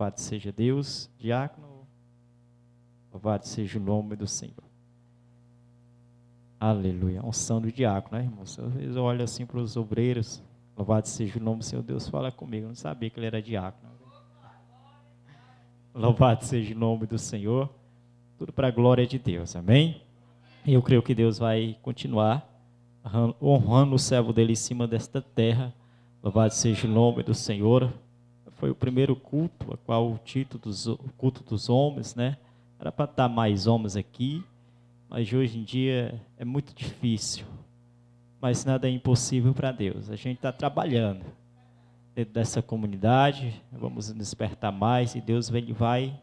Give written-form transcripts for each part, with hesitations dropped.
Louvado seja Deus. Diácono, louvado seja o nome do Senhor. Aleluia. Unção do diácono, né, irmãos? Às vezes eu olho assim para os obreiros. Louvado seja o nome do Senhor. Deus fala comigo. Eu não sabia que ele era diácono. Louvado seja o nome do Senhor. Tudo para a glória de Deus. Amém? E eu creio que Deus vai continuar honrando o servo dele em cima desta terra. Louvado seja o nome do Senhor. Foi o primeiro culto, a qual o título culto dos homens, né? Era para estar mais homens aqui, mas hoje em dia é muito difícil. Mas nada é impossível para Deus. A gente está trabalhando dentro dessa comunidade, vamos despertar mais e Deus vai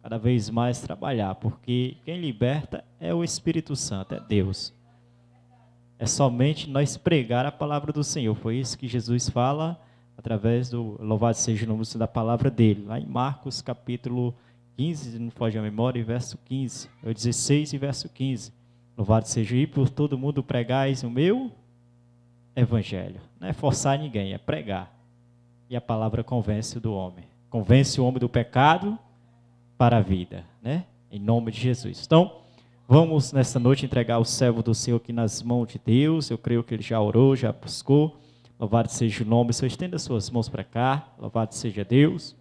cada vez mais trabalhar, porque quem liberta é o Espírito Santo, é Deus. É somente nós pregar a palavra do Senhor. Foi isso que Jesus fala através do louvado seja o nome da palavra dele, lá em Marcos capítulo 15, não foge a memória, verso 15, 16 e verso 15. Louvado seja ir por todo mundo pregais o meu evangelho. Não é forçar ninguém, é pregar. E a palavra convence do homem. Convence o homem do pecado para a vida, né? Em nome de Jesus. Então, vamos nessa noite entregar o servo do Senhor aqui nas mãos de Deus. Eu creio que ele já orou, já buscou. Louvado seja o nome. Senhor, estenda as suas mãos para cá. Louvado seja Deus.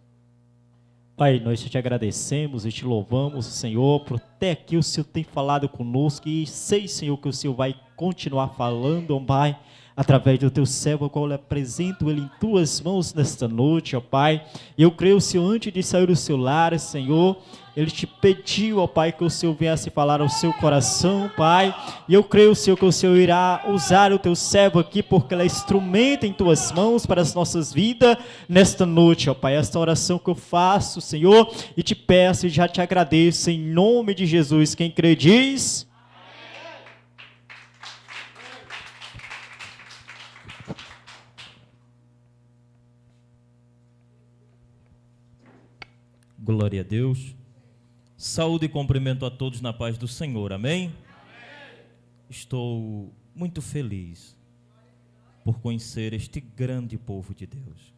Pai, nós te agradecemos e te louvamos, Senhor, por até aqui o Senhor tem falado conosco e sei, Senhor, que o Senhor vai continuar falando, ó Pai, através do teu servo, ao qual eu apresento ele em tuas mãos nesta noite, ó Pai. E eu creio, Senhor, antes de sair do seu lar, Senhor, ele te pediu, ó Pai, que o Senhor viesse falar ao seu coração, Pai. E eu creio, Senhor, que o Senhor irá usar o teu servo aqui, porque ele é instrumento em tuas mãos para as nossas vidas nesta noite, ó Pai. Esta oração que eu faço, Senhor, e te peço e já te agradeço em nome de Jesus. Quem crê diz... Glória a Deus. Saúde e cumprimento a todos na paz do Senhor. Amém? Amém. Estou muito feliz por conhecer este grande povo de Deus.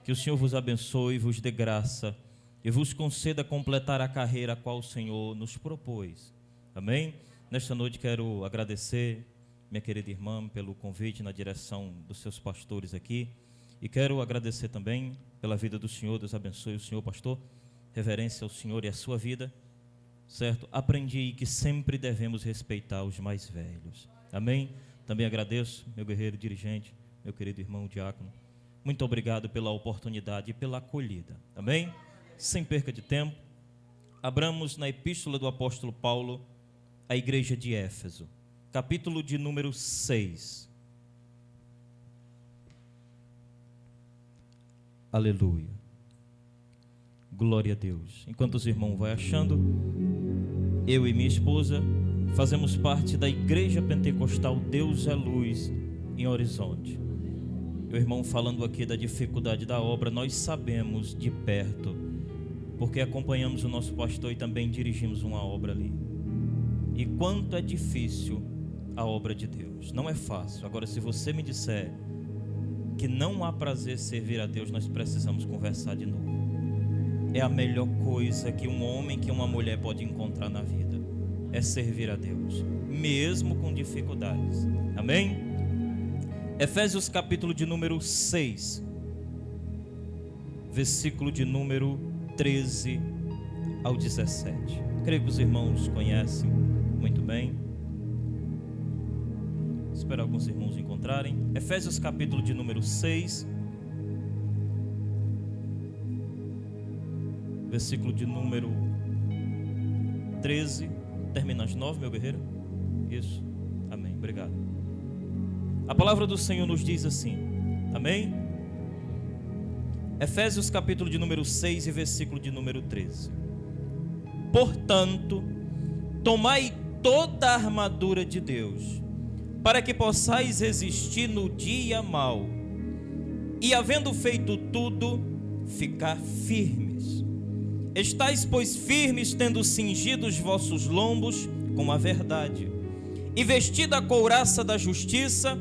Que o Senhor vos abençoe, vos dê graça e vos conceda completar a carreira a qual o Senhor nos propôs. Amém? Nesta noite quero agradecer minha querida irmã pelo convite na direção dos seus pastores aqui. E quero agradecer também pela vida do Senhor. Deus abençoe o Senhor, pastor. Reverência ao Senhor e à sua vida, certo? Aprendi que sempre devemos respeitar os mais velhos. Amém? Também agradeço, meu guerreiro dirigente, meu querido irmão diácono. Muito obrigado pela oportunidade e pela acolhida. Amém? Sem perca de tempo, abramos na epístola do apóstolo Paulo à igreja de Éfeso, capítulo de número 6. Aleluia. Glória a Deus. Enquanto os irmãos vão achando, eu e minha esposa fazemos parte da Igreja Pentecostal Deus é Luz em Horizonte. O irmão falando aqui da dificuldade da obra, nós sabemos de perto, porque acompanhamos o nosso pastor e também dirigimos uma obra ali. E quanto é difícil a obra de Deus. Não é fácil. Agora, se você me disser que não há prazer servir a Deus, nós precisamos conversar de novo. É a melhor coisa que um homem, que uma mulher pode encontrar na vida. É servir a Deus, mesmo com dificuldades. Amém? Efésios capítulo de número 6, versículo de número 13 ao 17. Creio que os irmãos conhecem muito bem. Espero alguns irmãos encontrarem. Efésios capítulo de número 6, versículo de número 13, termina às 9, meu guerreiro? Isso, amém, obrigado. A palavra do Senhor nos diz assim, amém? Efésios capítulo de número 6 e versículo de número 13. Portanto, tomai toda a armadura de Deus, para que possais resistir no dia mau, e havendo feito tudo, ficar firmes. Estais, pois, firmes, tendo cingido os vossos lombos com a verdade, e vestida a couraça da justiça,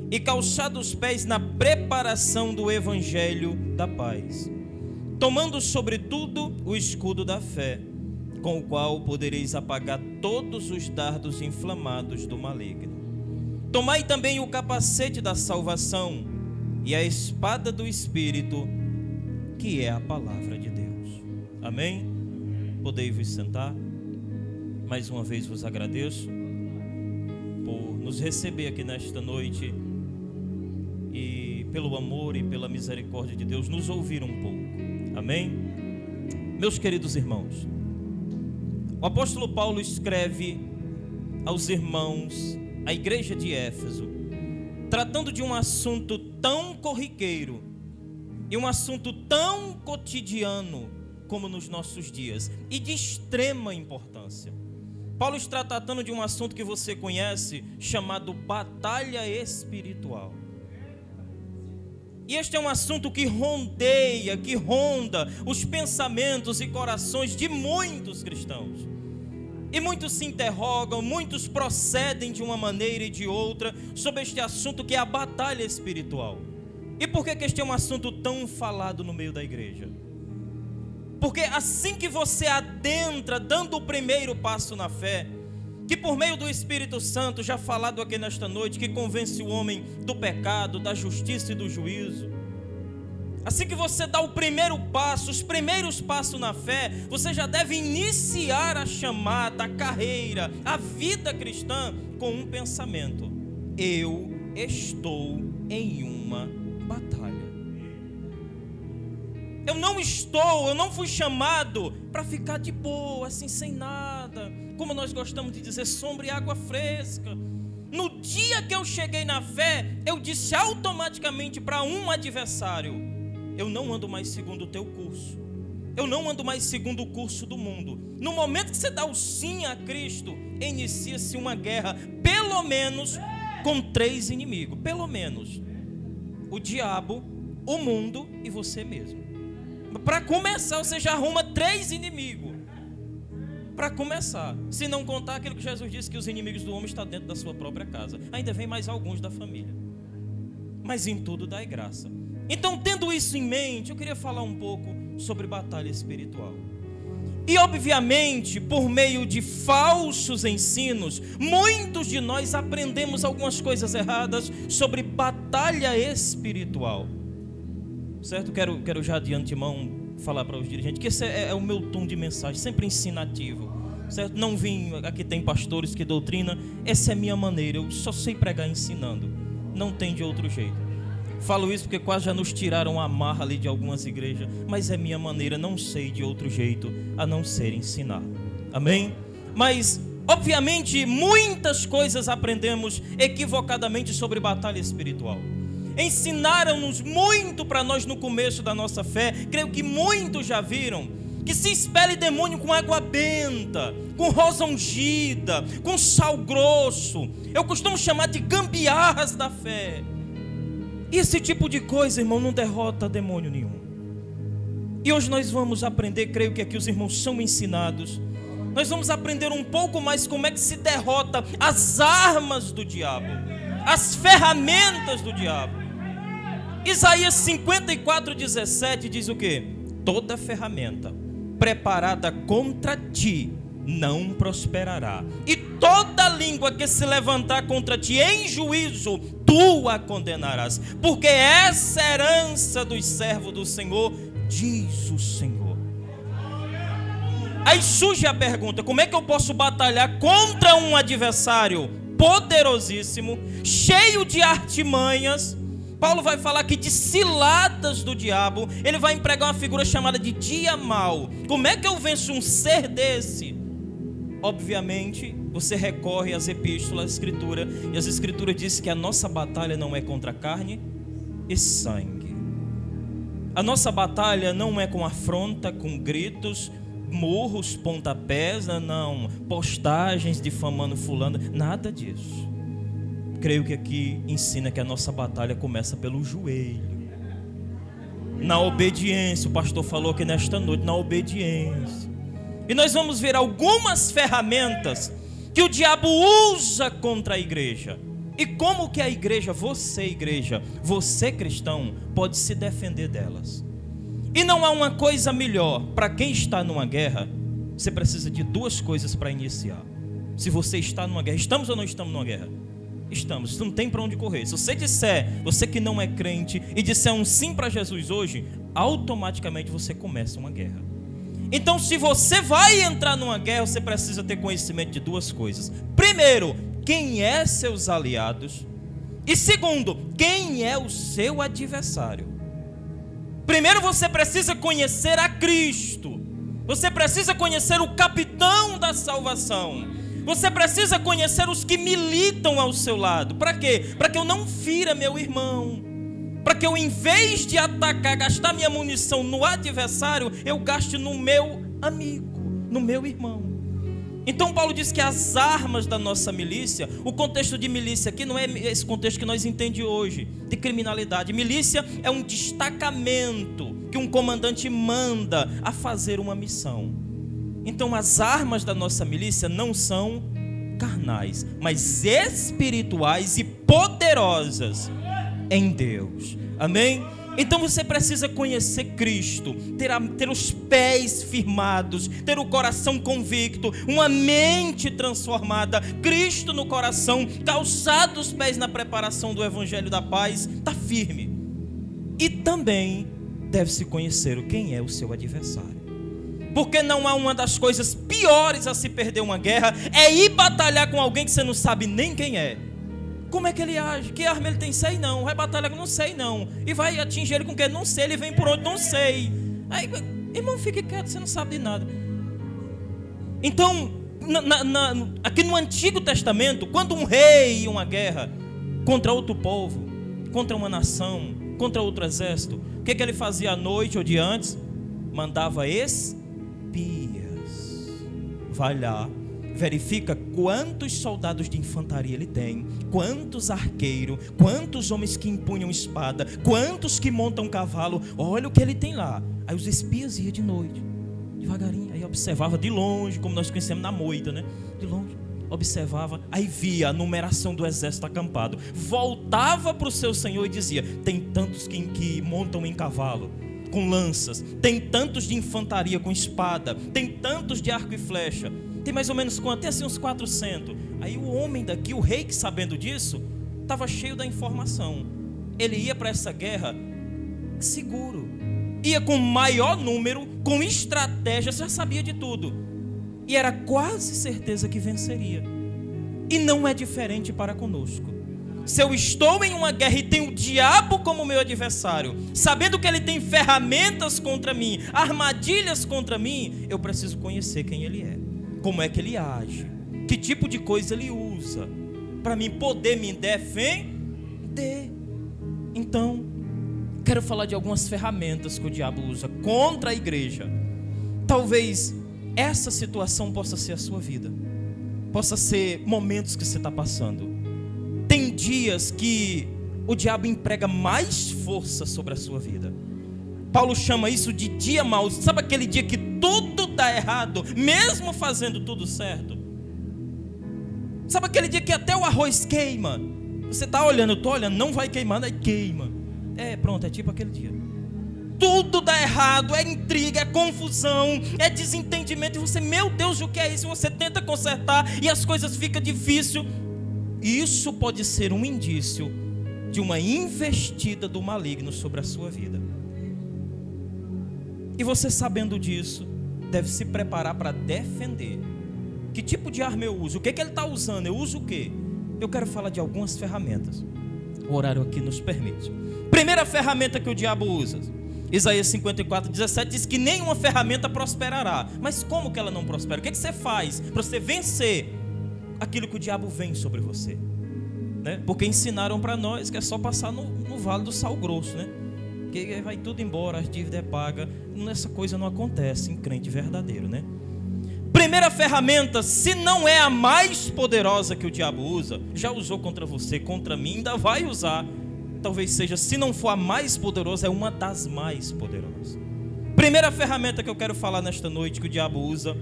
e calçados os pés na preparação do evangelho da paz. tomando sobretudo o escudo da fé, com o qual podereis apagar todos os dardos inflamados do maligno. Tomai também o capacete da salvação e a espada do Espírito, que é a palavra de Deus. Amém? Podei vos sentar. Mais uma vez vos agradeço por nos receber aqui nesta noite e pelo amor e pela misericórdia de Deus nos ouvir um pouco. Amém? Meus queridos irmãos, o apóstolo Paulo escreve aos irmãos, à igreja de Éfeso, tratando de um assunto tão corriqueiro e um assunto tão cotidiano como nos nossos dias e de extrema importância. Paulo está tratando de um assunto que você conhece, chamado batalha espiritual. E este é um assunto que rondeia, que ronda os pensamentos e corações de muitos cristãos. E muitos se interrogam, muitos procedem de uma maneira e de outra sobre este assunto que é a batalha espiritual. E por que este é um assunto tão falado no meio da igreja? Porque assim que você adentra, dando o primeiro passo na fé, que por meio do Espírito Santo, já falado aqui nesta noite, que convence o homem do pecado, da justiça e do juízo, assim que você dá o primeiro passo, os primeiros passos na fé, você já deve iniciar a chamada, a carreira, a vida cristã com um pensamento: eu estou em uma batalha. Eu não fui chamado para ficar de boa, assim, sem nada, como nós gostamos de dizer, sombra e água fresca. No dia que eu cheguei na fé, eu disse automaticamente para um adversário: eu não ando mais segundo o teu curso, eu não ando mais segundo o curso do mundo. No momento que você dá o sim a Cristo, inicia-se uma guerra, pelo menos com 3 inimigos, pelo menos: o diabo, o mundo e você mesmo. Para começar, você já arruma 3 inimigos. Para começar, se não contar aquilo que Jesus disse, que os inimigos do homem estão dentro da sua própria casa. Ainda vem mais alguns da família. Mas em tudo dai graça. Então, tendo isso em mente, eu queria falar um pouco sobre batalha espiritual. E obviamente, por meio de falsos ensinos, muitos de nós aprendemos algumas coisas erradas sobre batalha espiritual. Certo? Quero já de antemão falar para os dirigentes que esse é o meu tom de mensagem, sempre ensinativo. Certo? Não vim, aqui tem pastores que doutrinam, essa é a minha maneira, eu só sei pregar ensinando, não tem de outro jeito. Falo isso porque quase já nos tiraram a marra ali de algumas igrejas, mas é minha maneira, não sei de outro jeito a não ser ensinar. Amém? Mas, obviamente, muitas coisas aprendemos equivocadamente sobre batalha espiritual. Ensinaram-nos muito para nós no começo da nossa fé, creio que muitos já viram, que se expele demônio com água benta, com rosa ungida, com sal grosso. Eu costumo chamar de gambiarras da fé. E esse tipo de coisa, irmão, não derrota demônio nenhum. E hoje nós vamos aprender, creio que aqui os irmãos são ensinados, nós vamos aprender um pouco mais como é que se derrota as armas do diabo, as ferramentas do diabo. Isaías 54:17 diz o quê? Toda ferramenta preparada contra ti não prosperará, e toda língua que se levantar contra ti em juízo, tu a condenarás, porque essa é a herança dos servos do Senhor, diz o Senhor. Aí surge a pergunta: como é que eu posso batalhar contra um adversário poderosíssimo, cheio de artimanhas? Paulo vai falar aqui de ciladas do diabo. Ele vai empregar uma figura chamada de dia mau. Como é que eu venço um ser desse? Obviamente, você recorre às epístolas, à escritura, e as escrituras dizem que a nossa batalha não é contra carne e sangue. A nossa batalha não é com afronta, com gritos, murros, pontapés, não, postagens difamando fulano, nada disso. Creio que aqui ensina que a nossa batalha começa pelo joelho, na obediência. O pastor falou aqui nesta noite, na obediência. E nós vamos ver algumas ferramentas que o diabo usa contra a igreja. E como que a igreja, você cristão, pode se defender delas. E não há uma coisa melhor. Para quem está numa guerra, você precisa de duas coisas para iniciar. Se você está numa guerra, estamos ou não estamos numa guerra? Estamos, não tem para onde correr. Se você disser, você que não é crente, e disser um sim para Jesus hoje, automaticamente você começa uma guerra. Então, se você vai entrar numa guerra, você precisa ter conhecimento de duas coisas. Primeiro, quem é seus aliados? E segundo, quem é o seu adversário? Primeiro você precisa conhecer a Cristo. Você precisa conhecer o capitão da salvação. Você precisa conhecer os que militam ao seu lado. Para quê? Para que eu não fira meu irmão. Para que eu, em vez de atacar, gastar minha munição no adversário, eu gaste no meu amigo, no meu irmão. Então Paulo diz que as armas da nossa milícia, o contexto de milícia aqui não é esse contexto que nós entendemos hoje, de criminalidade. Milícia é um destacamento que um comandante manda a fazer uma missão. Então as armas da nossa milícia não são carnais, mas espirituais e poderosas em Deus. Amém? Então você precisa conhecer Cristo, ter os pés firmados, ter o coração convicto, uma mente transformada, Cristo no coração, calçado os pés na preparação do Evangelho da Paz, está firme. E também deve-se conhecer quem é o seu adversário. Porque não há uma das coisas piores a se perder uma guerra, é ir batalhar com alguém que você não sabe nem quem é. Como é que ele age? Que arma ele tem? Sei não. Vai batalhar com não sei não. E vai atingir ele com o que? Não sei. Ele vem por onde? Não sei. Aí, irmão, fique quieto, você não sabe de nada. Então, aqui no Antigo Testamento, quando um rei ia uma guerra contra outro povo, contra uma nação, contra outro exército, o que ele fazia à noite ou dia antes? Mandava espias. Vai lá, verifica quantos soldados de infantaria ele tem, quantos arqueiros, quantos homens que empunham espada, quantos que montam cavalo. Olha o que ele tem lá. Aí os espias iam de noite, devagarinho, aí observava de longe, como nós conhecemos na moita, né? De longe, observava, aí via a numeração do exército acampado, voltava para o seu senhor e dizia: tem tantos que montam em cavalo, com lanças, tem tantos de infantaria com espada, tem tantos de arco e flecha. Tem mais ou menos quanto? Tem assim uns 400. Aí o homem daqui, o rei, que sabendo disso, estava cheio da informação. Ele ia para essa guerra seguro. Ia com maior número, com estratégia, já sabia de tudo. E era quase certeza que venceria. E não é diferente para conosco. Se eu estou em uma guerra e tenho o diabo como meu adversário, sabendo que ele tem ferramentas contra mim, armadilhas contra mim, eu preciso conhecer quem ele é. Como é que ele age, que tipo de coisa ele usa, para mim poder me defender. Então, quero falar de algumas ferramentas que o diabo usa contra a igreja. Talvez essa situação possa ser a sua vida, possa ser momentos que você está passando. Tem dias que o diabo emprega mais força sobre a sua vida. Paulo chama isso de dia mau. Sabe aquele dia que tudo dá errado, mesmo fazendo tudo certo? Sabe aquele dia que até o arroz queima? Você está olhando, eu estou olhando, não vai queimando, aí queima. Pronto, é tipo aquele dia. Tudo dá errado, é intriga, é confusão, é desentendimento. E você, meu Deus, o que é isso? Você tenta consertar e as coisas ficam difíceis. Isso pode ser um indício de uma investida do maligno sobre a sua vida. E você, sabendo disso, deve se preparar para defender. Que tipo de arma eu uso? O que ele está usando? Eu uso o quê? Eu quero falar de algumas ferramentas. O horário aqui nos permite. Primeira ferramenta que o diabo usa, Isaías 54:17 diz que nenhuma ferramenta prosperará. Mas como que ela não prospera? O que você faz para você vencer aquilo que o diabo vem sobre você? Né? Porque ensinaram para nós que é só passar no vale do sal grosso, né? Que vai tudo embora, as dívidas é paga. Essa coisa não acontece em crente verdadeiro, né? Primeira ferramenta, se não é a mais poderosa que o diabo usa, já usou contra você, contra mim, ainda vai usar. Talvez seja, se não for a mais poderosa, é uma das mais poderosas. Primeira ferramenta que eu quero falar nesta noite que o diabo usa,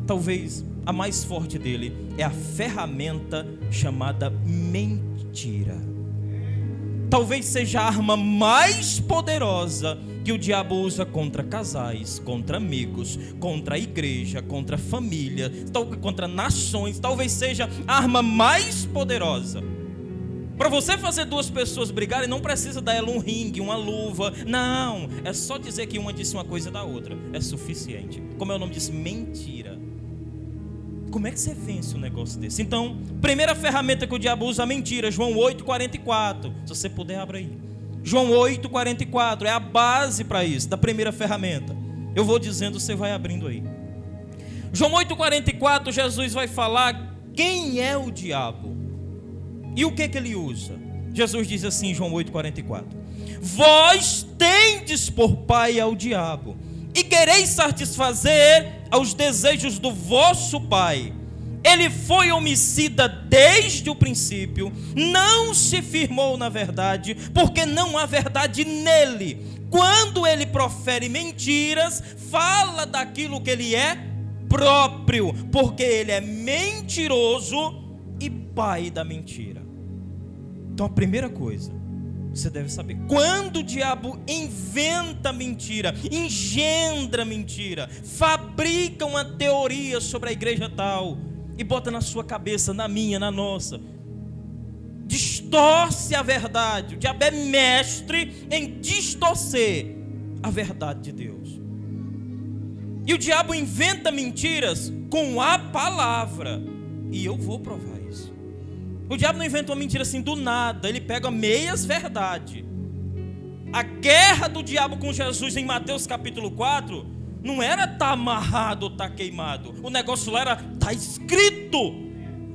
talvez a mais forte dele, é a ferramenta chamada mentira. Talvez seja a arma mais poderosa que o diabo usa contra casais, contra amigos, contra a igreja, contra a família, contra nações, talvez seja a arma mais poderosa. Para você fazer duas pessoas brigarem, não precisa dar ela um ringue, uma luva. Não, é só dizer que uma disse uma coisa da outra. É suficiente. Como é o nome disso? Mentira. Como é que você vence um negócio desse? Então, primeira ferramenta que o diabo usa, a mentira. João 8,44. Se você puder, abra aí. João 8,44 é a base para isso, da primeira ferramenta. Eu vou dizendo, você vai abrindo aí. João 8,44, Jesus vai falar quem é o diabo. E o que ele usa? Jesus diz assim, João 8,44: vós tendes por pai ao diabo, e quereis satisfazer aos desejos do vosso pai. Ele foi homicida desde o princípio, não se firmou na verdade, porque não há verdade nele. Quando ele profere mentiras, fala daquilo que ele é próprio, porque ele é mentiroso e pai da mentira. Então a primeira coisa, você deve saber, quando o diabo inventa mentira, engendra mentira, fabrica uma teoria sobre a igreja tal, e bota na sua cabeça, na minha, na nossa, distorce a verdade. O diabo é mestre em distorcer a verdade de Deus. E o diabo inventa mentiras com a palavra, e eu vou provar isso. O diabo não inventa uma mentira assim do nada, ele pega meias verdade. A guerra do diabo com Jesus em Mateus capítulo 4 não era estar amarrado ou estar queimado. O negócio lá era estar escrito.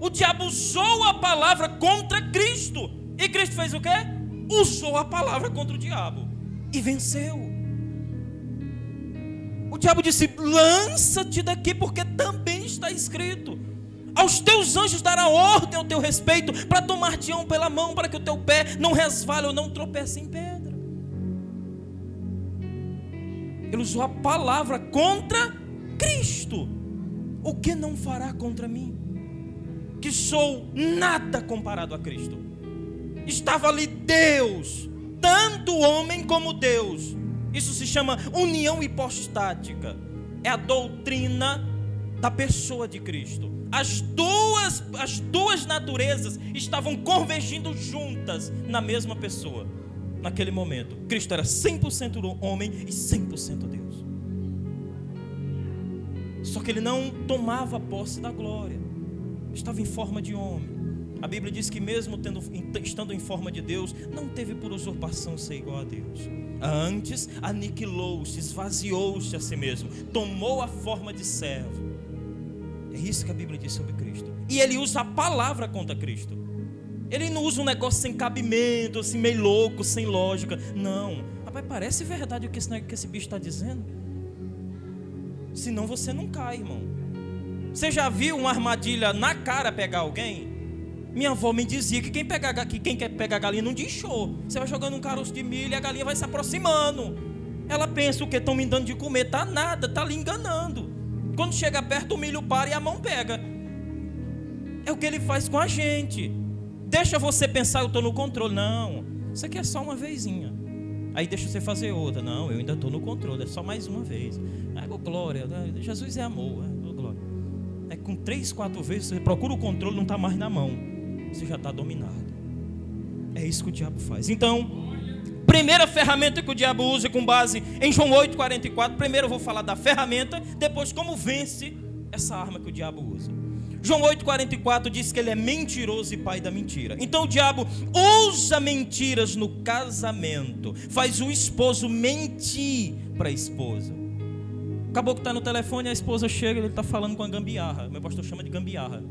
O diabo usou a palavra contra Cristo. E Cristo fez o quê? Usou a palavra contra o diabo e venceu. O diabo disse: lança-te daqui, porque também está escrito: aos teus anjos dará ordem ao teu respeito, para tomar-te pela mão, para que o teu pé não resvale ou não tropece em pedra. Ele usou a palavra contra Cristo. O que não fará contra mim, que sou nada comparado a Cristo? Estava ali Deus, tanto homem como Deus. Isso se chama união hipostática. É a doutrina da pessoa de Cristo. As duas naturezas estavam convergindo juntas na mesma pessoa. Naquele momento, Cristo era 100% homem e 100% Deus. Só que ele não tomava posse da glória. Estava em forma de homem. A Bíblia diz que mesmo estando em forma de Deus, não teve por usurpação ser igual a Deus. Antes, aniquilou-se, esvaziou-se a si mesmo, tomou a forma de servo. É isso que a Bíblia diz sobre Cristo. E ele usa a palavra contra Cristo. Ele não usa um negócio sem cabimento, assim, meio louco, sem lógica. Não. Rapaz, parece verdade o que esse bicho está dizendo. Senão você não cai, irmão. Você já viu uma armadilha na cara pegar alguém? Minha avó me dizia que quem quer pegar galinha não diz show. Você vai jogando um caroço de milho e a galinha vai se aproximando. Ela pensa: o que estão me dando de comer? Tá nada, tá lhe enganando. Quando chega perto, o milho para e a mão pega. É o que ele faz com a gente. Deixa você pensar: eu estou no controle. Não, isso aqui é só uma vezinha. Aí deixa você fazer outra. Não, eu ainda estou no controle, é só mais uma vez. Glória, Jesus é amor. Glória. É com 3, 4 vezes você procura o controle, não está mais na mão. Você já está dominado. É isso que o diabo faz. Então, primeira ferramenta que o diabo usa com base em João 8,44. Primeiro eu vou falar da ferramenta, depois como vence essa arma que o diabo usa. João 8,44 diz que ele é mentiroso e pai da mentira. Então o diabo usa mentiras no casamento, faz o esposo mentir para a esposa. O caboclo está no telefone, a esposa chega e ele está falando com a gambiarra. Meu pastor chama de gambiarra.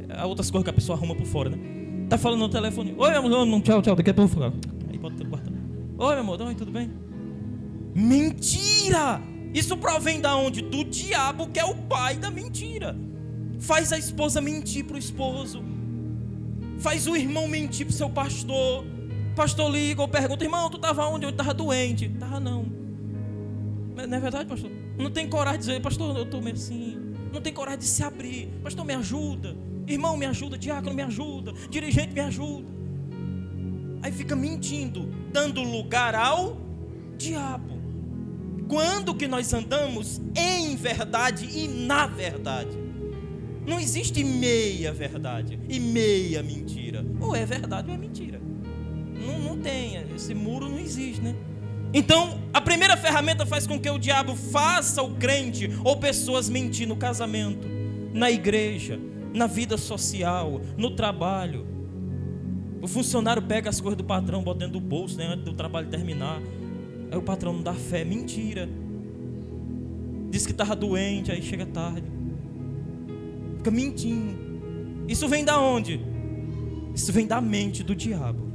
Há outras coisas que a pessoa arruma por fora, né? Está falando no telefone: oi, amor, tchau, daqui a pouco eu vou falar. Aí pode cortar. Oi, meu amor, oi, tudo bem? Mentira! Isso provém da onde? Do diabo, que é o pai da mentira. Faz a esposa mentir para o esposo, faz o irmão mentir para o seu pastor. O pastor liga ou pergunta: irmão, tu estava onde? Eu estava doente. Estava não. Não é verdade, pastor? Não tem coragem de dizer: pastor, eu estou meio assim. Não tem coragem de se abrir: pastor, me ajuda. Irmão, me ajuda. Diácono, me ajuda. Dirigente, me ajuda. Aí fica mentindo, dando lugar ao Diabo. Quando que nós andamos em verdade e na verdade? Não existe meia verdade e meia mentira. Ou é verdade ou é mentira. Não tem, esse muro não existe, né? Então, a primeira ferramenta faz com que o diabo faça o crente ou pessoas mentir no casamento, na igreja, na vida social, no trabalho. O funcionário pega as coisas do patrão, bota dentro do bolso, né, antes do trabalho terminar. Aí o patrão não dá fé, mentira. Diz que estava doente, aí chega tarde. Fica mentindo. Isso vem da onde? Isso vem da mente do diabo.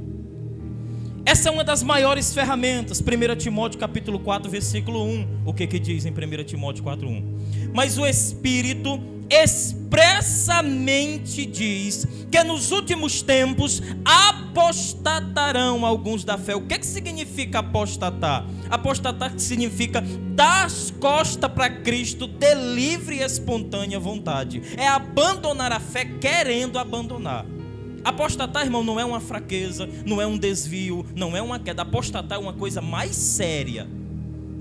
Essa é uma das maiores ferramentas. 1 Timóteo capítulo 4, versículo 1. O que diz em 1 Timóteo 4, 1? Mas o Espírito expressamente diz que nos últimos tempos apostatarão alguns da fé. O que significa apostatar? Apostatar significa dar as costas para Cristo de livre e espontânea vontade. É abandonar a fé querendo abandonar. Apostatar, irmão, não é uma fraqueza, não é um desvio, não é uma queda. Apostatar é uma coisa mais séria.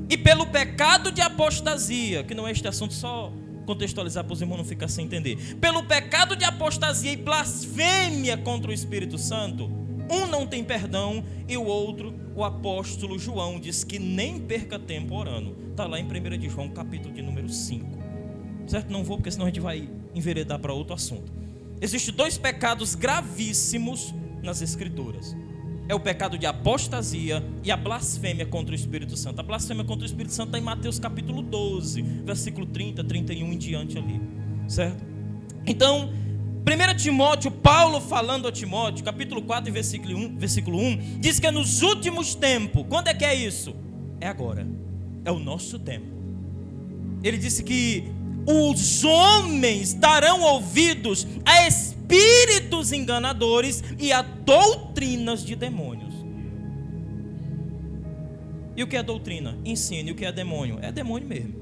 E pelo pecado de apostasia, que não é este assunto, só contextualizar para os irmãos não ficar sem entender. Pelo pecado de apostasia e blasfêmia contra o Espírito Santo, um não tem perdão e o outro, o apóstolo João, diz que nem perca tempo orando. Está lá em 1 de João, capítulo de número 5. Certo? Não vou, porque senão a gente vai enveredar para outro assunto. Existem dois pecados gravíssimos nas Escrituras. É o pecado de apostasia e a blasfêmia contra o Espírito Santo. A blasfêmia contra o Espírito Santo está em Mateus capítulo 12, versículo 30, 31 em diante ali. Certo? Então, 1 Timóteo, Paulo falando a Timóteo, capítulo 4, versículo 1, diz que é nos últimos tempos. Quando é que é isso? É agora. É o nosso tempo. Ele disse que os homens darão ouvidos a espíritos enganadores e a doutrinas de demônios. E o que é doutrina? Ensino. E o que é demônio? É demônio mesmo.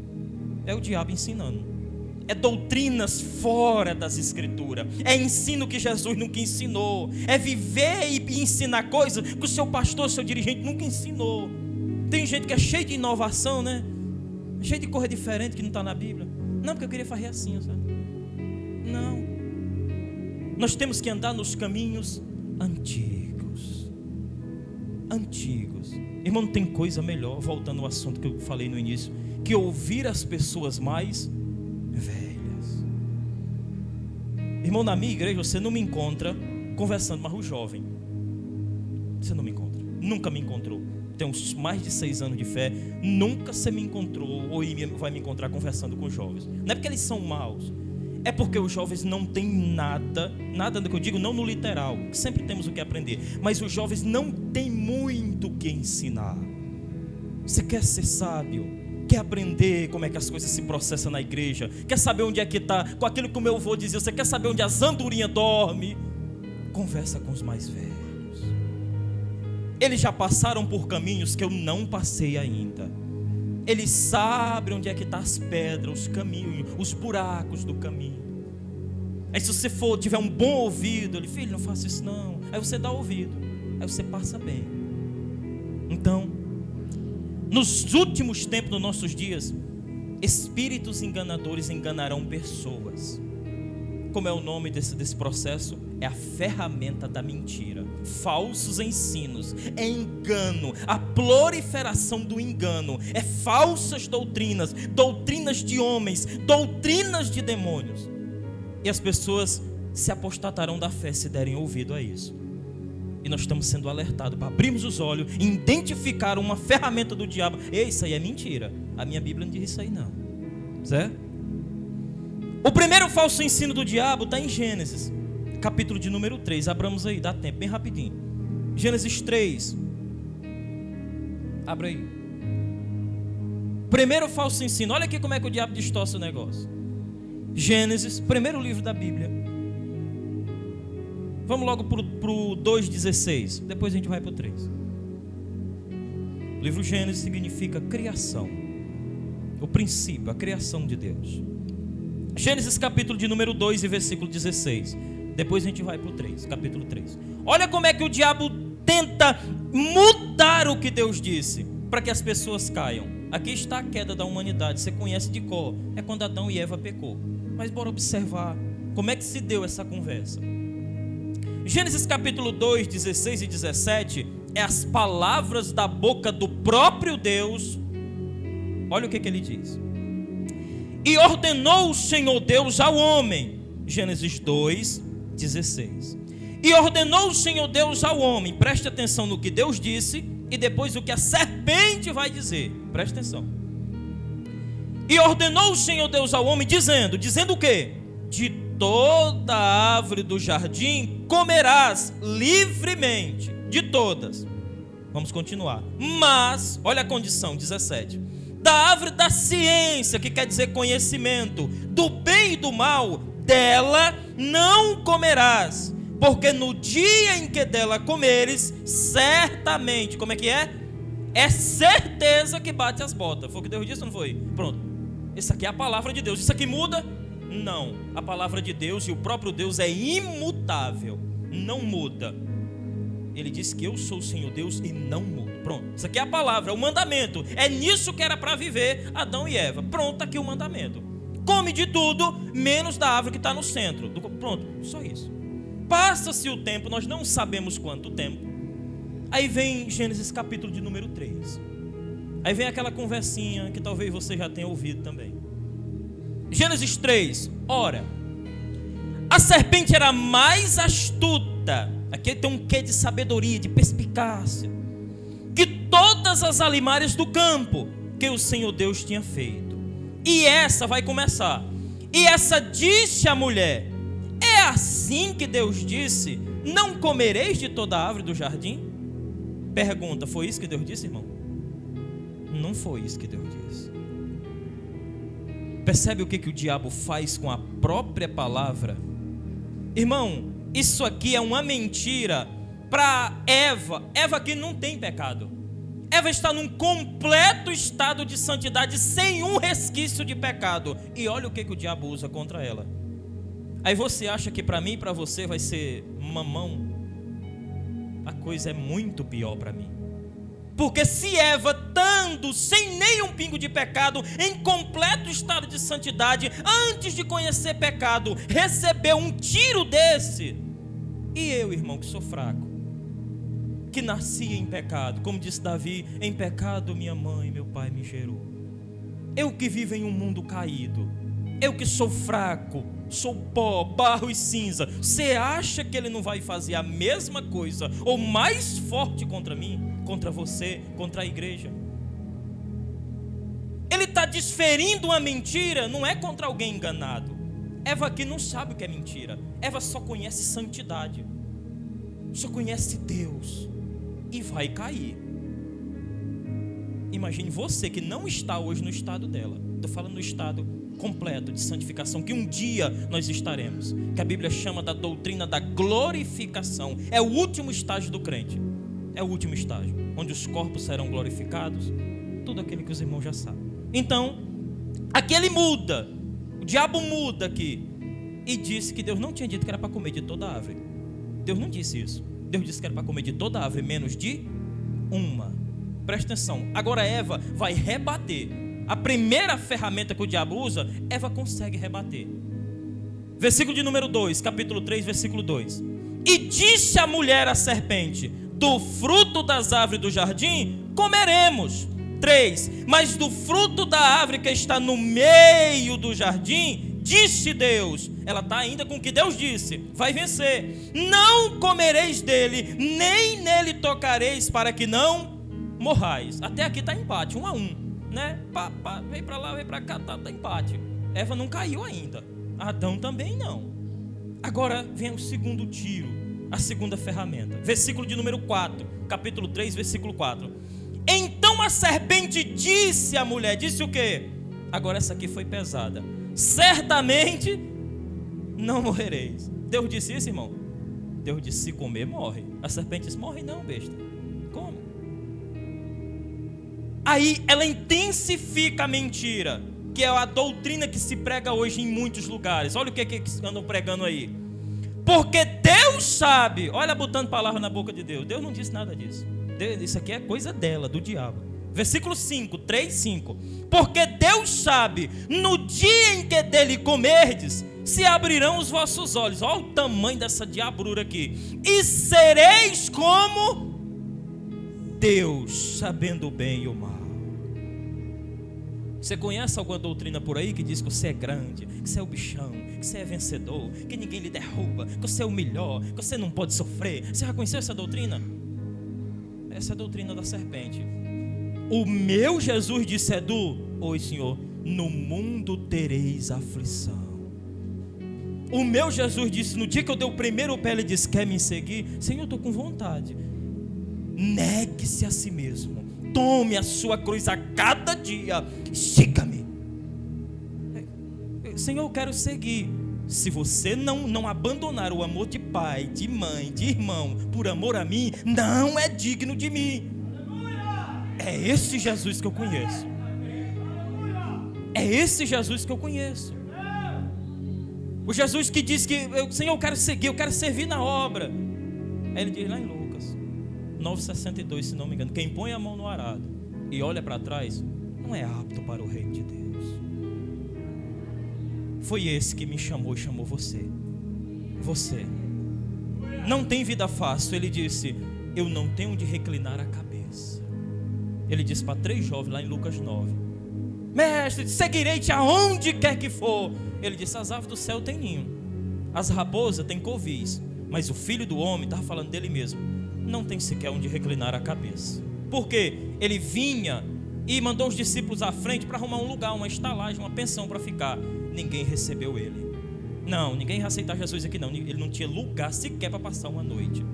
É o diabo ensinando. É doutrinas fora das Escrituras. É ensino que Jesus nunca ensinou. É viver e ensinar coisas que o seu pastor, seu dirigente nunca ensinou. Tem gente que é cheio de inovação, né? Cheio de coisa diferente que não está na Bíblia. Não, porque eu queria fazer assim, sabe? Não. Nós temos que andar nos caminhos antigos. Antigos. Irmão, não tem coisa melhor, voltando ao assunto que eu falei no início, que ouvir as pessoas mais velhas. Irmão, na minha igreja você não me encontra conversando mais o jovem. Você não me encontra. Nunca me encontrou. Tenho mais de 6 anos de fé, nunca você me encontrou ou vai me encontrar conversando com os jovens. Não é porque eles são maus, é porque os jovens não têm nada do que eu digo, não no literal, sempre temos o que aprender, mas os jovens não têm muito o que ensinar. Você quer ser sábio, quer aprender como é que as coisas se processam na igreja, quer saber onde é que está, com aquilo que o meu avô dizia, você quer saber onde as andorinhas dormem? Conversa com os mais velhos. Eles já passaram por caminhos que eu não passei ainda. Eles sabem onde é que estão as pedras, os caminhos, os buracos do caminho. Aí se você tiver um bom ouvido, ele, filho, não faça isso não. Aí você dá ouvido, aí você passa bem. Então, nos últimos tempos dos nossos dias, espíritos enganadores enganarão pessoas. Como é o nome desse processo? É a ferramenta da mentira. Falsos ensinos, é engano, a proliferação do engano, é falsas doutrinas, doutrinas de homens, doutrinas de demônios. E as pessoas se apostatarão da fé se derem ouvido a isso. E nós estamos sendo alertados para abrirmos os olhos e identificar uma ferramenta do diabo. Ei, isso aí é mentira. A minha Bíblia não diz isso aí não. Certo? O primeiro falso ensino do diabo está em Gênesis, capítulo de número 3. Abramos aí, dá tempo, bem rapidinho. Gênesis 3. Abra aí. Primeiro falso ensino. Olha aqui como é que o diabo distorce o negócio. Gênesis, primeiro livro da Bíblia. Vamos logo para o 2,16. Depois a gente vai para o 3. O livro Gênesis significa criação. O princípio, a criação de Deus. Gênesis capítulo de número 2 e versículo 16. Depois a gente vai para o 3, capítulo 3. Olha como é que o diabo tenta mudar o que Deus disse. para que as pessoas caiam. Aqui está a queda da humanidade, você conhece de cor, é quando Adão e Eva pecou. Mas bora observar como é que se deu essa conversa. Gênesis capítulo 2, 16 e 17, é as palavras da boca do próprio Deus. Olha o que ele diz. E ordenou o Senhor Deus ao homem, Gênesis 2, 16. E ordenou o Senhor Deus ao homem, preste atenção no que Deus disse, e depois o que a serpente vai dizer, preste atenção. E ordenou o Senhor Deus ao homem, dizendo o quê? De toda a árvore do jardim comerás livremente, de todas. Vamos continuar. Mas, olha a condição, 17. Da árvore da ciência, que quer dizer conhecimento, do bem e do mal, dela não comerás, porque no dia em que dela comeres, certamente, como é que é? É certeza que bate as botas. Foi o que Deus disse ou não foi? Pronto. Isso aqui é a palavra de Deus. Isso aqui muda? Não. A palavra de Deus e o próprio Deus é imutável. Não muda. Ele disse que eu sou o Senhor Deus e não mudo. Pronto. Isso aqui é a palavra, é o mandamento. É nisso que era para viver Adão e Eva. Pronto, aqui o mandamento. Come de tudo, menos da árvore que está no centro. Pronto, só isso. Passa-se o tempo, nós não sabemos quanto tempo. Aí vem Gênesis capítulo de número 3. Aí vem aquela conversinha que talvez você já tenha ouvido também. Gênesis 3. Ora, a serpente era mais astuta. Aqui tem um quê de sabedoria, de perspicácia, que todas as alimárias do campo que o Senhor Deus tinha feito. E essa vai começar. E essa disse à mulher: é assim que Deus disse: não comereis de toda a árvore do jardim? Pergunta: foi isso que Deus disse, irmão? Não foi isso que Deus disse. Percebe o que o diabo faz com a própria palavra? Irmão, isso aqui é uma mentira para Eva. Eva aqui não tem pecado. Eva está num completo estado de santidade, sem um resquício de pecado. E olha o que o diabo usa contra ela. Aí você acha que para mim e para você vai ser mamão? A coisa é muito pior para mim. Porque se Eva, estando sem nenhum pingo de pecado, em completo estado de santidade, antes de conhecer pecado, recebeu um tiro desse, e eu, irmão, que sou fraco, que nasci em pecado, como disse Davi: em pecado minha mãe e meu pai me gerou. Eu que vivo em um mundo caído, eu que sou fraco, sou pó, barro e cinza, você acha que ele não vai fazer a mesma coisa, ou mais forte contra mim, contra você, contra a igreja? Ele está desferindo uma mentira, não é contra alguém enganado. Eva aqui não sabe o que é mentira. Eva só conhece santidade, só conhece Deus, e vai cair. Imagine você que não está hoje no estado dela. Estou falando no estado completo de santificação, que um dia nós estaremos, que a Bíblia chama da doutrina da glorificação. É o último estágio do crente. É o último estágio, onde os corpos serão glorificados. Tudo aquilo que os irmãos já sabem. Então, aqui ele muda. O diabo muda aqui e disse que Deus não tinha dito que era para comer de toda a árvore. Deus não disse isso. Deus disse que era para comer de toda a árvore, menos de uma. Presta atenção. Agora Eva vai rebater. A primeira ferramenta que o diabo usa, Eva consegue rebater. Versículo de número 2, capítulo 3, versículo 2. E disse a mulher à serpente: do fruto das árvores do jardim comeremos. 3. Mas do fruto da árvore que está no meio do jardim, disse Deus. Ela está ainda com o que Deus disse. Vai vencer. Não comereis dele, nem nele tocareis, para que não morrais. Até aqui está empate, 1 a 1, né? Vem para lá, vem para cá, tá empate. Eva não caiu ainda, Adão também não. Agora vem o segundo tiro, a segunda ferramenta. Versículo de número 4, capítulo 3, versículo 4. Então a serpente disse à mulher, disse o quê? Agora essa aqui foi pesada: certamente não morrereis. Deus disse isso, irmão? Deus disse: se comer, morre. A serpente disse: morre não, besta. Como? Aí ela intensifica a mentira, que é a doutrina que se prega hoje em muitos lugares. Olha o que andam pregando aí. Porque Deus sabe. Olha, botando palavra na boca de Deus. Deus não disse nada disso. Isso aqui é coisa dela, do diabo. Versículo 5, 3, 5. Porque Deus sabe, no dia em que dele comerdes, se abrirão os vossos olhos. Olha o tamanho dessa diabrura aqui. E sereis como Deus, sabendo o bem e o mal. Você conhece alguma doutrina por aí que diz que você é grande, que você é o bichão, que você é vencedor, que ninguém lhe derruba, que você é o melhor, que você não pode sofrer? Você já conheceu essa doutrina? Essa é a doutrina da serpente. O meu Jesus disse, Edu: oi, Senhor, no mundo tereis aflição. O meu Jesus disse, no dia que eu dei o primeiro pé, ele disse: quer me seguir? Senhor, eu estou com vontade. Negue-se a si mesmo, tome a sua cruz a cada dia, siga-me. Senhor, eu quero seguir. Se você não abandonar o amor de pai, de mãe, de irmão, por amor a mim, não é digno de mim. É esse Jesus que eu conheço. É esse Jesus que eu conheço. O Jesus que diz que, Senhor, eu quero seguir, eu quero servir na obra. Aí ele diz lá em Lucas 9,62, se não me engano: quem põe a mão no arado e olha para trás, não é apto para o reino de Deus. Foi esse que me chamou e chamou você. Você não tem vida fácil. Ele disse: eu não tenho onde reclinar a cabeça. Ele disse para 3 jovens lá em Lucas 9: mestre, seguirei-te aonde quer que for. Ele disse: as aves do céu têm ninho, as raposas têm covis, mas o filho do homem, estava falando dele mesmo, não tem sequer onde reclinar a cabeça. Porque ele vinha e mandou os discípulos à frente para arrumar um lugar, uma estalagem, uma pensão para ficar. Ninguém recebeu ele. Não, ninguém ia aceitar Jesus aqui não. Ele não tinha lugar sequer para passar uma noite.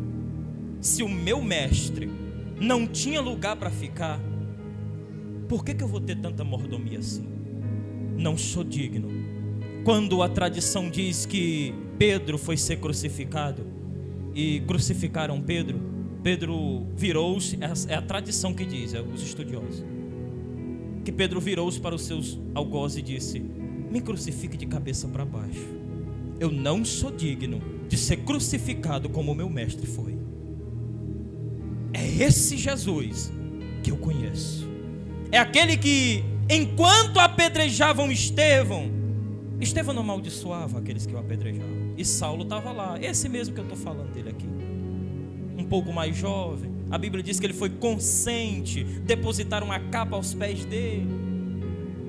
Se o meu mestre não tinha lugar para ficar, por que eu vou ter tanta mordomia assim? Não sou digno. Quando a tradição diz que Pedro foi ser crucificado e crucificaram Pedro, Pedro virou-se, é a tradição que diz, os estudiosos, que Pedro virou-se para os seus algozes e disse: me crucifique de cabeça para baixo. Eu não sou digno de ser crucificado como o meu mestre foi. É esse Jesus que eu conheço. É aquele que, enquanto apedrejavam Estevão não amaldiçoava aqueles que o apedrejavam. E Saulo estava lá, esse mesmo que eu estou falando dele aqui, um pouco mais jovem. A Bíblia diz que ele foi consciente, depositaram a capa aos pés dele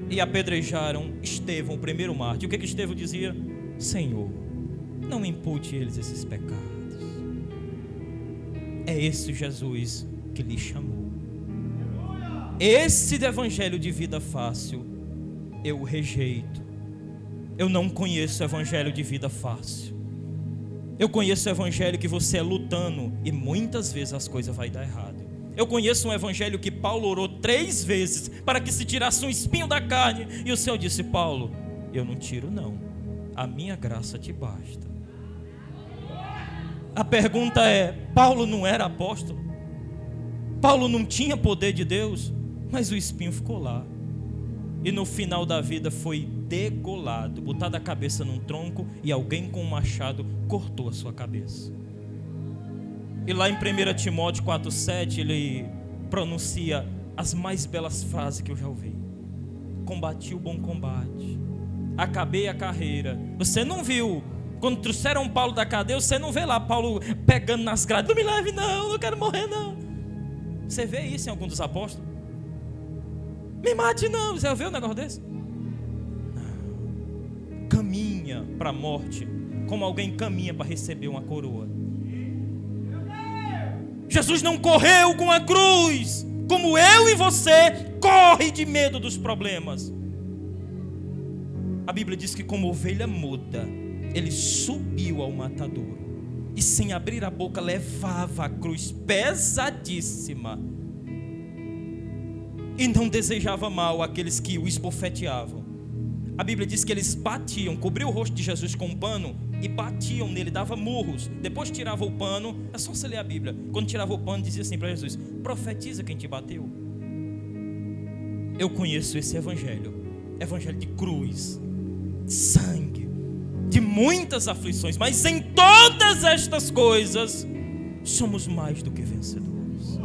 e apedrejaram Estevão, o primeiro mártir. O que Estevão dizia? Senhor, não impute eles esses pecados. É esse Jesus que lhe chamou. Esse do evangelho de vida fácil eu rejeito. Eu não conheço o evangelho de vida fácil. Eu conheço o evangelho que você é lutando e muitas vezes as coisas vão dar errado. Eu conheço um evangelho que Paulo orou 3 vezes para que se tirasse um espinho da carne, e o Senhor disse: Paulo, eu não tiro não, a minha graça te basta. A pergunta é: Paulo não era apóstolo? Paulo não tinha poder de Deus? Mas o espinho ficou lá, e no final da vida foi degolado, botado a cabeça num tronco, e alguém com um machado cortou a sua cabeça. E lá em 1 Timóteo 4,7 ele pronuncia as mais belas frases que eu já ouvi: combati o bom combate, acabei a carreira. Você não viu, quando trouxeram Paulo da cadeia, você não vê lá Paulo pegando nas grades: não me leve não, não quero morrer não. Você vê isso em algum dos apóstolos? Me mate não, você viu um negócio desse? Não. Caminha para a morte como alguém caminha para receber uma coroa. Jesus não correu com a cruz como eu e você corre de medo dos problemas. A Bíblia diz que como ovelha muda, ele subiu ao matadouro e sem abrir a boca levava a cruz pesadíssima e não desejava mal àqueles que o esbofeteavam. A Bíblia diz que eles batiam, cobriam o rosto de Jesus com um pano e batiam nele, davam murros. Depois tirava o pano, é só você ler a Bíblia. Quando tirava o pano, dizia assim para Jesus: profetiza quem te bateu. Eu conheço esse evangelho, evangelho de cruz, de sangue, de muitas aflições, mas em todas estas coisas somos mais do que vencedores.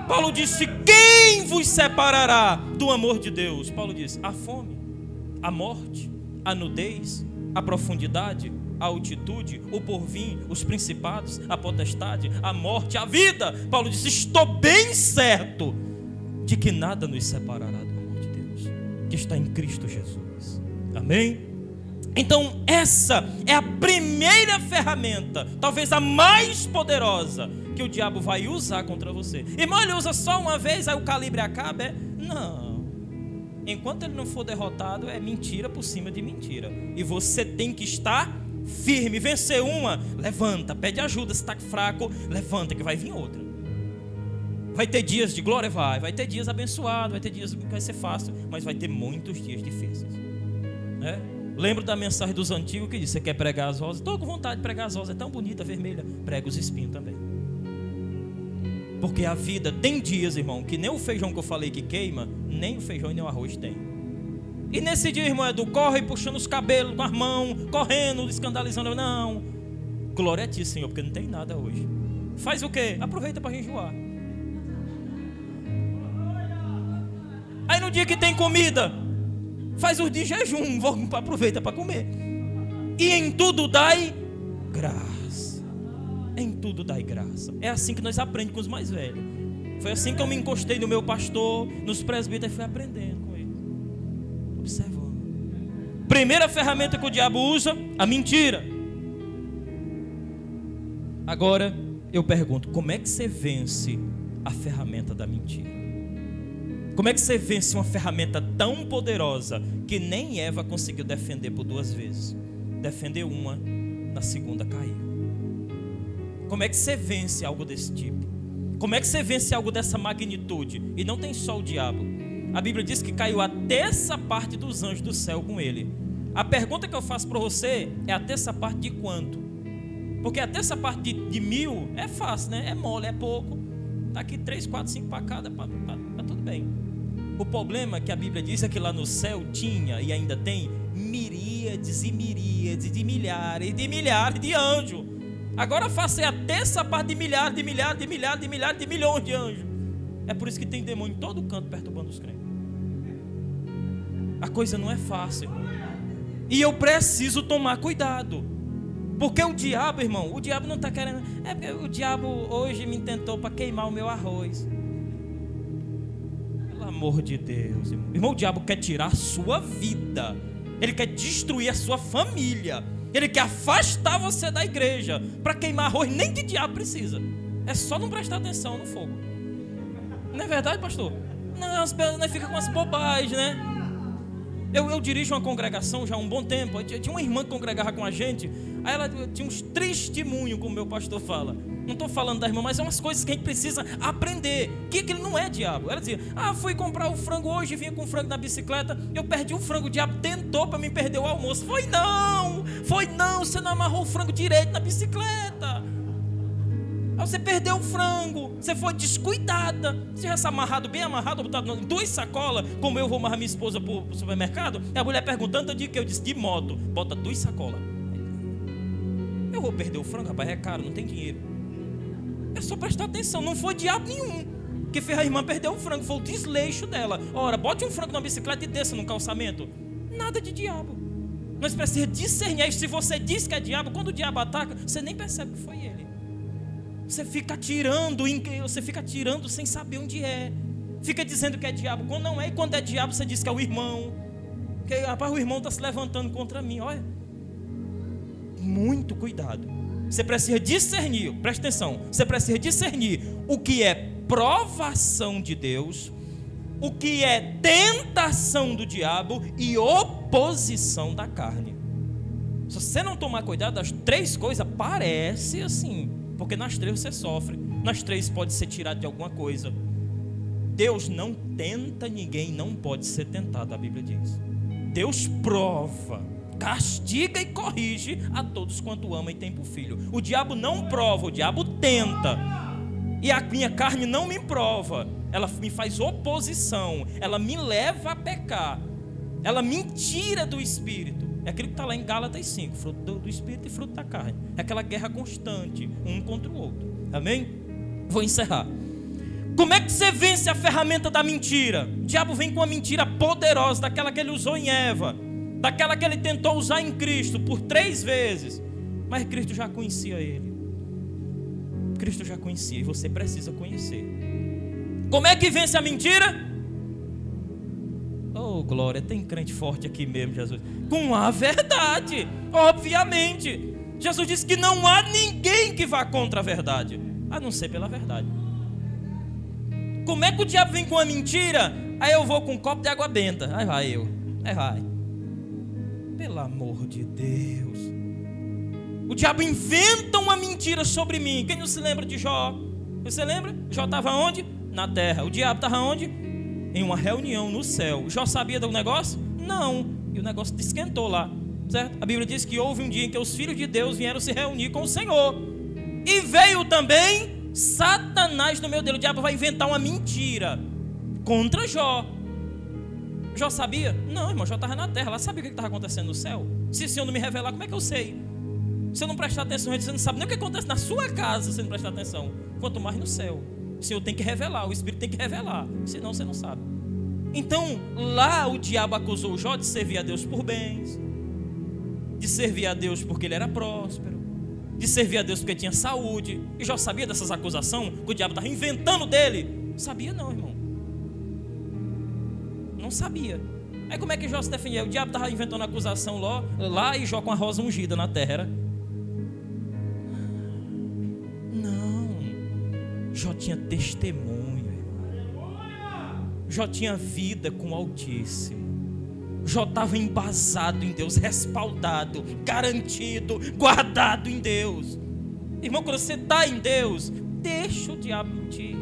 Paulo disse: quem vos separará do amor de Deus? Paulo disse: a fome, a morte, a nudez, a profundidade, a altitude, o porvir, os principados, a potestade, a morte, a vida. Paulo disse: estou bem certo de que nada nos separará do amor de Deus, que está em Cristo Jesus. Amém? Então essa é a primeira ferramenta, talvez a mais poderosa, que o diabo vai usar contra você. Irmão, ele usa só uma vez, aí o calibre acaba? Não. Enquanto ele não for derrotado, é mentira por cima de mentira. E você tem que estar firme. Vencer uma, levanta, pede ajuda. Se está fraco, levanta, que vai vir outra. Vai ter dias de glória? Vai ter dias abençoados, vai ter dias que vai ser fácil, mas vai ter muitos dias difíceis. Lembro da mensagem dos antigos que diz: você quer pregar as rosas? Estou com vontade de pregar as rosas, é tão bonita, vermelha. Prega os espinhos também. Porque a vida tem dias, irmão, que nem o feijão que eu falei que queima, nem o feijão e nem o arroz tem. E nesse dia, irmão, é do corre puxando os cabelos com as mãos, correndo, escandalizando. Não, glória a ti, Senhor, porque não tem nada hoje. Faz o quê? Aproveita para jejuar. Aí no dia que tem comida, faz os de jejum, aproveita para comer. E em tudo dai graça. Em tudo dai graça. É assim que nós aprendemos com os mais velhos. Foi assim que eu me encostei no meu pastor, nos presbíteros, e fui aprendendo com ele, observando. Primeira ferramenta que o diabo usa: a mentira. Agora eu pergunto: como é que você vence a ferramenta da mentira? Como é que você vence uma ferramenta tão poderosa que nem Eva conseguiu defender por 2 vezes? Defendeu uma, na segunda caiu. Como é que você vence algo desse tipo? Como é que você vence algo dessa magnitude? E não tem só o diabo. A Bíblia diz que caiu a 1/3 parte dos anjos do céu com ele. A pergunta que eu faço para você é: a 1/3 parte de quanto? Porque a 1/3 parte de 1000 é fácil, né? É mole, é pouco. Está aqui 3, 4, 5 para cada, tá tudo bem. O problema que a Bíblia diz é que lá no céu tinha e ainda tem miríades e miríades de milhares de anjos. Agora faça a 1/3 parte de milhares de milhões de anjos. É por isso que tem demônio em todo canto perturbando os crentes. A coisa não é fácil, irmão. E eu preciso tomar cuidado. Porque o diabo, irmão, o diabo não está querendo. É porque o diabo hoje me tentou para queimar o meu arroz. Pelo amor de Deus, irmão. Irmão, o diabo quer tirar a sua vida. Ele quer destruir a sua família. Ele quer afastar você da igreja. Para queimar arroz, nem de diabo precisa. É só não prestar atenção no fogo. Não é verdade, pastor? Não, nós ficamos com as bobagens, né? Eu dirijo uma congregação já há um bom tempo. Tinha uma irmã que congregava com a gente. Aí ela tinha uns testemunhos, como o meu pastor fala. Não estou falando da irmã, mas são umas coisas que a gente precisa aprender. Que ele não é diabo. Ela dizia: fui comprar o frango hoje, vinha com o frango na bicicleta, eu perdi o frango, o diabo tentou para me perder o almoço. Foi não, você não amarrou o frango direito na bicicleta. Aí você perdeu o frango, você foi descuidada. Você já está amarrado, bem amarrado, botado em 2 sacolas, como eu vou amarrar minha esposa para o supermercado. E a mulher perguntando, eu disse: de moto, bota 2 sacolas. Eu vou perder o frango, rapaz, é caro, não tem dinheiro. É só prestar atenção, não foi diabo nenhum que fez a irmã perder o frango, foi o desleixo dela. Ora, bote um frango na bicicleta e desça no calçamento. Nada de diabo. Nós precisamos discernir. Se você diz que é diabo, quando o diabo ataca, você nem percebe que foi ele. Você fica atirando sem saber onde é. Fica dizendo que é diabo quando não é. E quando é diabo, você diz que é o irmão. Que, rapaz, o irmão está se levantando contra mim. Olha, muito cuidado. Você precisa discernir, presta atenção. Você precisa discernir o que é provação de Deus, o que é tentação do diabo e oposição da carne. Se você não tomar cuidado, as 3 coisas parece assim. Porque nas 3 você sofre. Nas 3 pode ser tirado de alguma coisa. Deus não tenta ninguém, não pode ser tentado, a Bíblia diz. Deus prova, castiga e corrige a todos quanto ama e tem por filho. O diabo não prova, o diabo tenta. E a minha carne não me prova. Ela me faz oposição. Ela me leva a pecar. Ela me tira do Espírito. É aquilo que está lá em Gálatas 5, fruto do Espírito e fruto da carne. É aquela guerra constante, um contra o outro. Amém? Vou encerrar. Como é que você vence a ferramenta da mentira? O diabo vem com uma mentira poderosa, daquela que ele usou em Eva, daquela que ele tentou usar em Cristo por 3 vezes, mas Cristo já conhecia ele. Cristo já conhecia e você precisa conhecer. Como é que vence a mentira? Oh, glória, tem crente forte aqui mesmo, Jesus. Com a verdade, obviamente. Jesus disse que não há ninguém que vá contra a verdade, a não ser pela verdade. Como é que o diabo vem com a mentira? Aí eu vou com um copo de água benta. Aí vai. Pelo amor de Deus. O diabo inventa uma mentira sobre mim. Quem não se lembra de Jó? Você lembra? Jó estava onde? Na terra. O diabo estava onde? Em uma reunião no céu. Jó sabia do negócio? Não. E o negócio esquentou lá, certo? A Bíblia diz que houve um dia em que os filhos de Deus vieram se reunir com o Senhor. E veio também Satanás no meio dele. O diabo vai inventar uma mentira contra Jó. Jó sabia? Não, irmão, Jó estava na terra. Lá sabia o que estava acontecendo no céu. Se o Senhor não me revelar, como é que eu sei? Se eu não prestar atenção, você não sabe nem o que acontece na sua casa se você não prestar atenção. Quanto mais no céu. O Senhor tem que revelar, o Espírito tem que revelar. Senão você não sabe. Então, lá o diabo acusou Jó de servir a Deus por bens, de servir a Deus porque ele era próspero, de servir a Deus porque tinha saúde. E Jó sabia dessas acusações que o diabo estava inventando dele? Sabia não, irmão. Não sabia. Aí como é que Jó se defendia? O diabo estava inventando acusação lá e Jó com a rosa ungida na terra. Não. Jó tinha testemunho. Jó tinha vida com o Altíssimo. Jó estava embasado em Deus, respaldado, garantido, guardado em Deus. Irmão, quando você está em Deus, deixa o diabo mentir.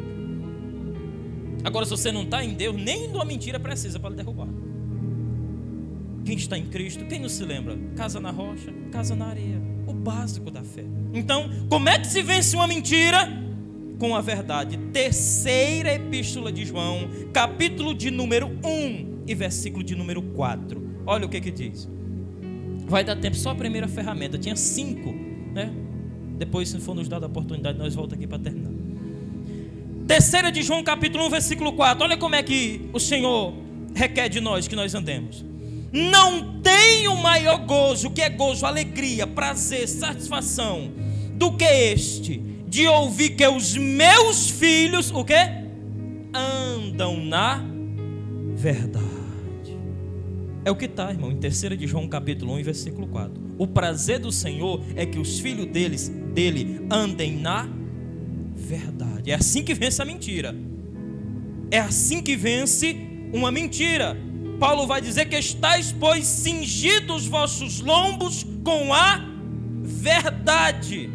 Agora, se você não está em Deus, nem de uma mentira precisa para lhe derrubar. Quem está em Cristo, quem não se lembra? Casa na rocha, casa na areia. O básico da fé. Então, como é que se vence uma mentira? Com a verdade. Terceira epístola de João, capítulo de número 1 e versículo de número 4. Olha o que diz. Vai dar tempo só a primeira ferramenta. Tinha 5, né? Depois, se for nos dada a oportunidade, nós voltamos aqui para terminar. Terceira de João, capítulo 1, versículo 4. Olha como é que o Senhor requer de nós que nós andemos. Não tenho maior gozo, que é gozo, alegria, prazer, satisfação, do que este, de ouvir que os meus filhos, o quê? Andam na verdade. É o que está, irmão, em 3 de João, capítulo 1, versículo 4. O prazer do Senhor é que os filhos dele andem na verdade. É assim que vence a mentira. É assim que vence uma mentira. Paulo vai dizer que estáis, pois, cingidos os vossos lombos com a verdade.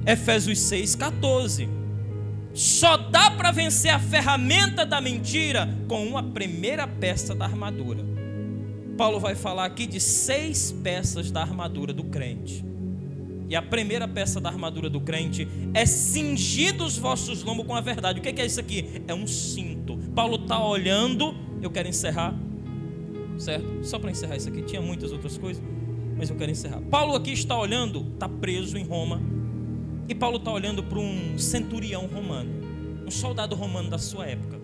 Efésios 6,14. Só dá para vencer a ferramenta da mentira com uma primeira peça da armadura. Paulo vai falar aqui de 6 peças da armadura do crente. E a primeira peça da armadura do crente é cingido os vossos lombos com a verdade. O que é isso aqui? É um cinto. Paulo está olhando. Eu quero encerrar, certo? Só para encerrar isso aqui. Tinha muitas outras coisas, mas eu quero encerrar. Paulo aqui está olhando, está preso em Roma. E Paulo está olhando para um centurião romano, um soldado romano da sua época.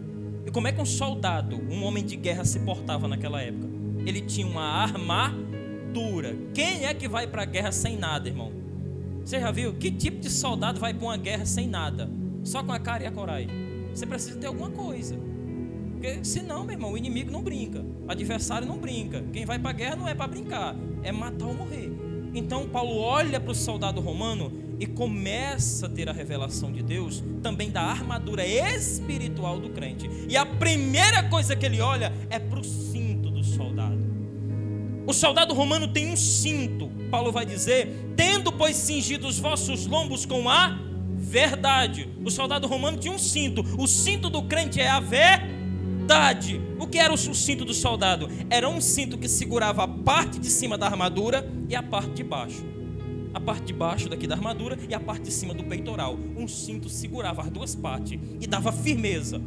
E como é que um soldado, um homem de guerra, se portava naquela época? Ele tinha uma armadura. Quem é que vai para a guerra sem nada, irmão? Você já viu? Que tipo de soldado vai para uma guerra sem nada? Só com a cara e a coragem. Você precisa ter alguma coisa. Porque senão, meu irmão, o inimigo não brinca. O adversário não brinca. Quem vai para a guerra não é para brincar. É matar ou morrer. Então Paulo olha para o soldado romano e começa a ter a revelação de Deus também da armadura espiritual do crente. E a primeira coisa que ele olha é para o cinto do soldado. O soldado romano tem um cinto. Paulo vai dizer: tendo, pois, cingido os vossos lombos com a verdade. O soldado romano tinha um cinto. O cinto do crente é a verdade. O que era o cinto do soldado? Era um cinto que segurava a parte de cima da armadura e a parte de baixo. A parte de baixo daqui da armadura e a parte de cima do peitoral. Um cinto segurava as duas partes e dava firmeza.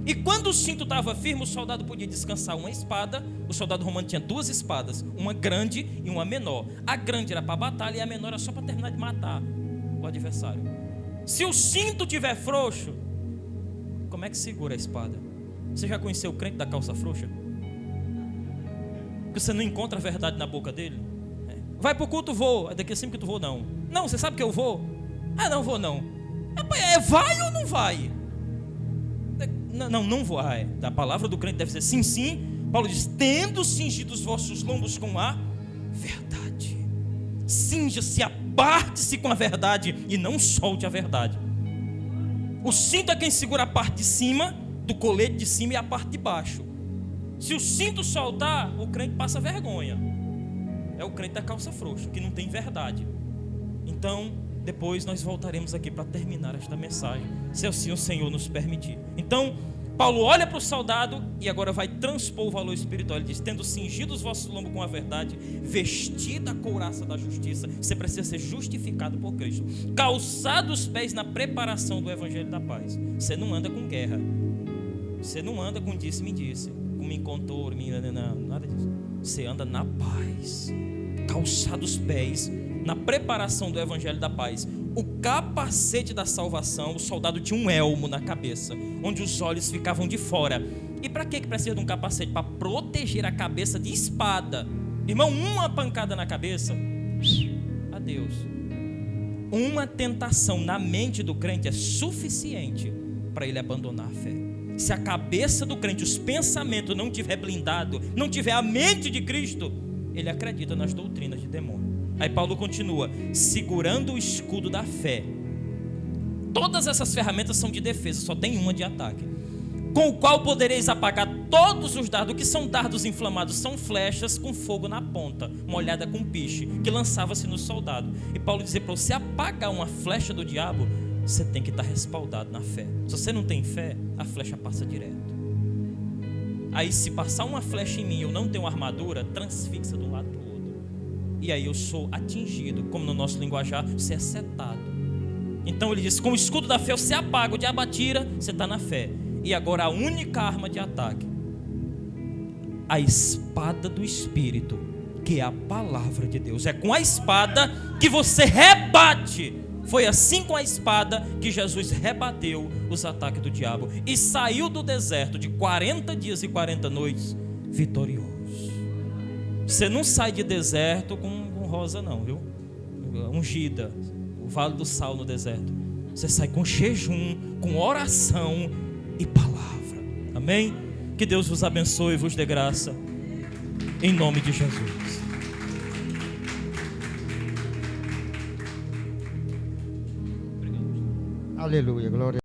E quando o cinto estava firme, o soldado podia descansar uma espada. O soldado romano tinha 2 espadas, uma grande e uma menor. A grande era para a batalha e a menor era só para terminar de matar o adversário. Se o cinto estiver frouxo, como é que segura a espada? Você já conheceu o crente da calça frouxa? Que você não encontra a verdade na boca dele? Vai pro culto, vou. Daqui a 5 minutos, vou, não. Não, você sabe que eu vou? Não vou não. Vai ou não vai? Não vai. A palavra do crente deve ser sim, sim. Paulo diz, tendo cingido os vossos lombos com a verdade. Cinja-se, aparte-se com a verdade e não solte a verdade. O cinto é quem segura a parte de cima do colete de cima e a parte de baixo. Se o cinto soltar, o crente passa vergonha. É o crente da calça frouxa, que não tem verdade. Então, depois nós voltaremos aqui para terminar esta mensagem, se assim o Senhor nos permitir. Então, Paulo olha para o soldado e agora vai transpor o valor espiritual. Ele diz, tendo cingido os vossos lombos com a verdade, vestida a couraça da justiça. Você precisa ser justificado por Cristo. Calçado os pés na preparação do evangelho da paz. Você não anda com guerra. Você não anda com disse-me-disse, com me contou, nada disso. Você anda na paz. Calçado os pés na preparação do evangelho da paz. O capacete da salvação, o soldado tinha um elmo na cabeça, onde os olhos ficavam de fora. E para que precisa de um capacete? Para proteger a cabeça de espada. Irmão, uma pancada na cabeça, adeus. Uma tentação na mente do crente é suficiente para ele abandonar a fé. Se a cabeça do crente, os pensamentos não tiver blindado, não tiver a mente de Cristo, ele acredita nas doutrinas de demônio. Aí Paulo continua, segurando o escudo da fé. Todas essas ferramentas são de defesa, só tem uma de ataque. Com o qual podereis apagar todos os dardos. O que são dardos inflamados? São flechas com fogo na ponta, molhada com piche, que lançava-se no soldado. E Paulo dizia, para você apagar uma flecha do diabo, você tem que estar respaldado na fé. Se você não tem fé, a flecha passa direto. Aí se passar uma flecha em mim e eu não tenho armadura, transfixa de um lado para o outro. E aí eu sou atingido, como no nosso linguajar, você é setado. Então ele diz, com o escudo da fé você apaga, o diabo atira, você está na fé. E agora a única arma de ataque, a espada do Espírito, que é a palavra de Deus. É com a espada que você rebate. Foi assim com a espada que Jesus rebateu os ataques do diabo e saiu do deserto de 40 dias e 40 noites vitorioso. Você não sai de deserto com rosa não, viu? Ungida, o vale do sal no deserto. Você sai com jejum, com oração e palavra. Amém? Que Deus vos abençoe e vos dê graça. Em nome de Jesus. Aleluia, glória.